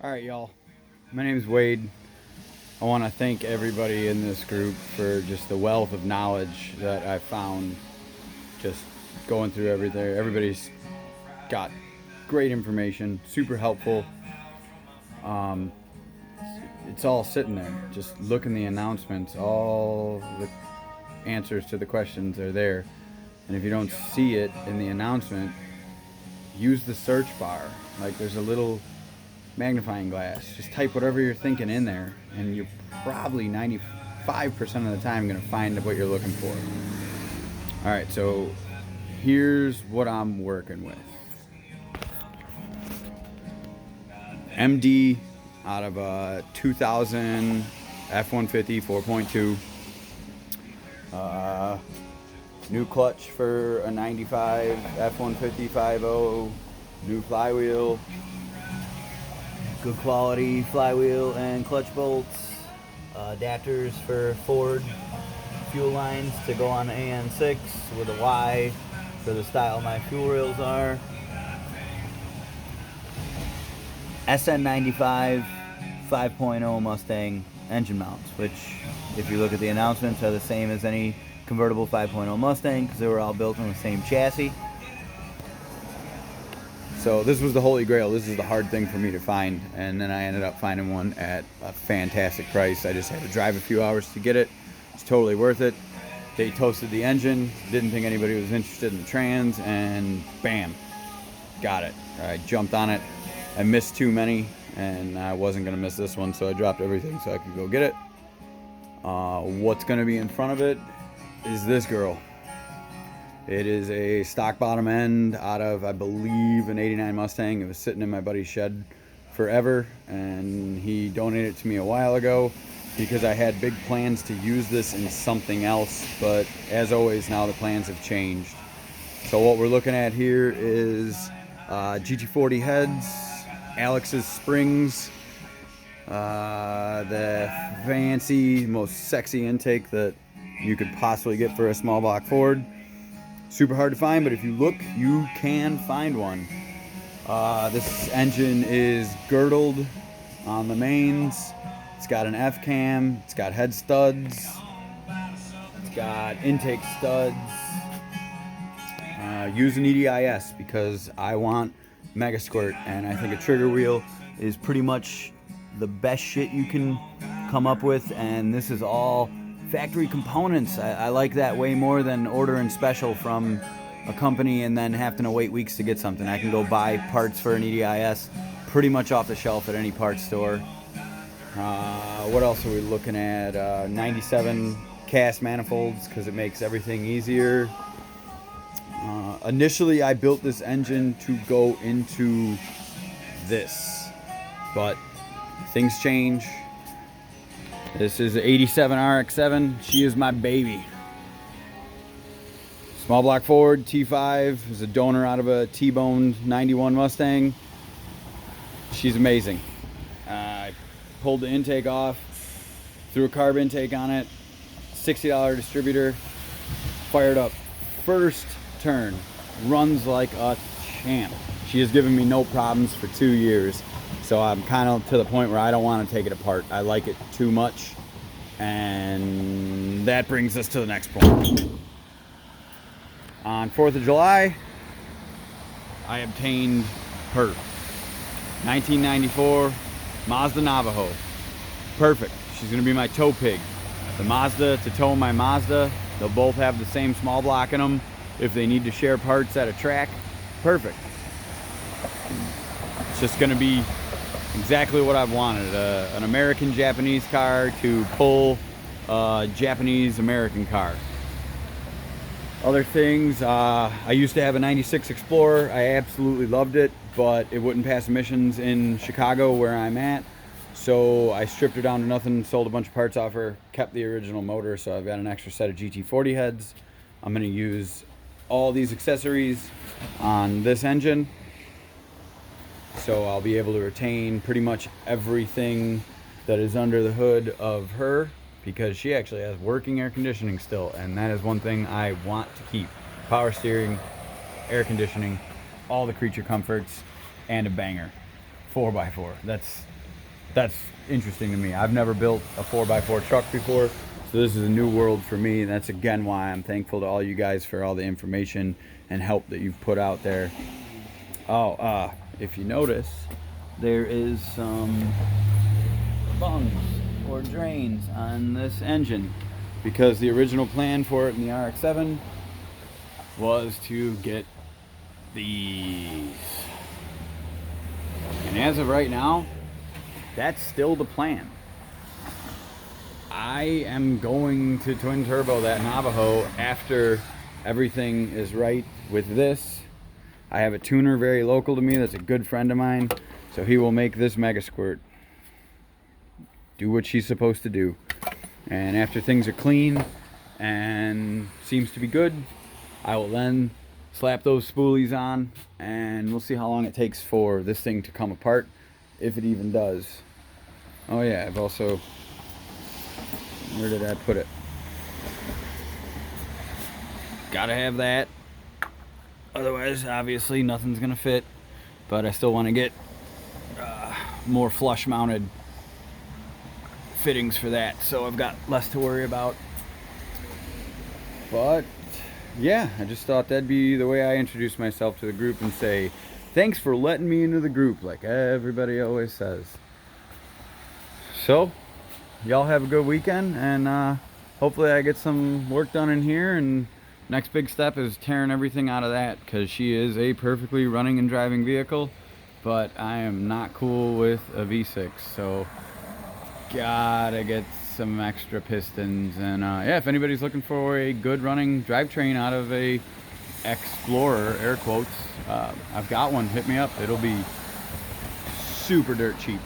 All right, y'all. My name is Wade. I want to thank everybody in this group for just the wealth of knowledge that I found just going through everything. Everybody's got great information, super helpful. It's all sitting there. Just look in the announcements. All the answers to the questions are there. And if you don't see it in the announcement, use the search bar. Like there's a little magnifying glass. Just type whatever you're thinking in there, and you're probably 95% of the time going to find what you're looking for. All right, so here's what I'm working with. MD out of a 2000 F-150 4.2. New clutch for a 95 F-150 5.0. New flywheel. Good quality flywheel and clutch bolts. Adapters for Ford fuel lines to go on the AN6 with a Y for the style my fuel rails are. SN95 5.0 Mustang engine mounts, which if you look at the announcements are the same as any convertible 5.0 Mustang because they were all built on the same chassis. So this was the holy grail. This is the hard thing for me to find, and then I ended up finding one at a fantastic price. I just had to drive a few hours to get it. It's totally worth it. They toasted the engine, didn't think anybody was interested in the trans, and bam, got it. I jumped on it. I missed too many, and I wasn't going to miss this one, so I dropped everything so I could go get it. What's going to be in front of it is this girl. It is a stock bottom end out of, I believe, an 89 Mustang. It was sitting in my buddy's shed forever, and he donated it to me a while ago because I had big plans to use this in something else, but as always, now the plans have changed. So what we're looking at here is GT40 heads, Alex's springs, the fancy, most sexy intake that you could possibly get for a small block Ford. Super hard to find, but if you look, you can find one. This engine is girdled on the mains. It's got an F-cam. It's got head studs. It's got intake studs. Use an EDIS because I want Mega Squirt, and I think a trigger wheel is pretty much the best shit you can come up with, and this is all factory components. I like that way more than ordering special from a company and then having to wait weeks to get something. I can go buy parts for an EDIS pretty much off the shelf at any parts store. What else are we looking at? 97 cast manifolds because it makes everything easier. Initially, I built this engine to go into this, but things change. This is an 87 RX-7. She is my baby. Small block Ford T5 is a donor out of a T-boned 91 Mustang. She's amazing. I pulled the intake off, threw a carb intake on it, $60 distributor, fired up. First turn, runs like a champ. She has given me no problems for 2 years. So I'm kind of to the point where I don't want to take it apart. I like it too much. And that brings us to the next point. On 4th of July, I obtained her 1994 Mazda Navajo. Perfect. She's going to be my tow pig. The Mazda to tow my Mazda. They'll both have the same small block in them. If they need to share parts at a track, perfect. It's just going to be exactly what I've wanted, an American-Japanese car to pull a Japanese-American car. Other things, I used to have a 96 Explorer. I absolutely loved it, but it wouldn't pass emissions in Chicago where I'm at. So I stripped her down to nothing, sold a bunch of parts off her, kept the original motor, so I've got an extra set of GT40 heads. I'm going to use all these accessories on this engine. So I'll be able to retain pretty much everything that is under the hood of her because she actually has working air conditioning still, and that is one thing I want to keep. Power steering, air conditioning, all the creature comforts, and a banger. 4x4. That's interesting to me. I've never built a 4x4 truck before, so this is a new world for me. And that's again why I'm thankful to all you guys for all the information and help that you've put out there. Oh, if you notice, there is some bungs or drains on this engine, because the original plan for it in the RX-7 was to get these. And as of right now, that's still the plan. I am going to twin turbo that Navajo after everything is right with this. I have a tuner very local to me that's a good friend of mine, so he will make this Mega Squirt do what she's supposed to do. And after things are clean and seems to be good, I will then slap those spoolies on, and we'll see how long it takes for this thing to come apart, if it even does. Oh yeah, I've also, where did I put it? Gotta have that. Otherwise, obviously, nothing's gonna fit. But I still want to get more flush mounted fittings for that, so I've got less to worry about. But yeah, I just thought that'd be the way I introduce myself to the group and say, thanks for letting me into the group, like everybody always says. So, y'all have a good weekend, and hopefully I get some work done in here, and next big step is tearing everything out of that, because she is a perfectly running and driving vehicle, but I am not cool with a V6, so gotta get some extra pistons. And yeah, if anybody's looking for a good running drivetrain out of a Explorer, air quotes, I've got one. Hit me up. It'll be super dirt cheap.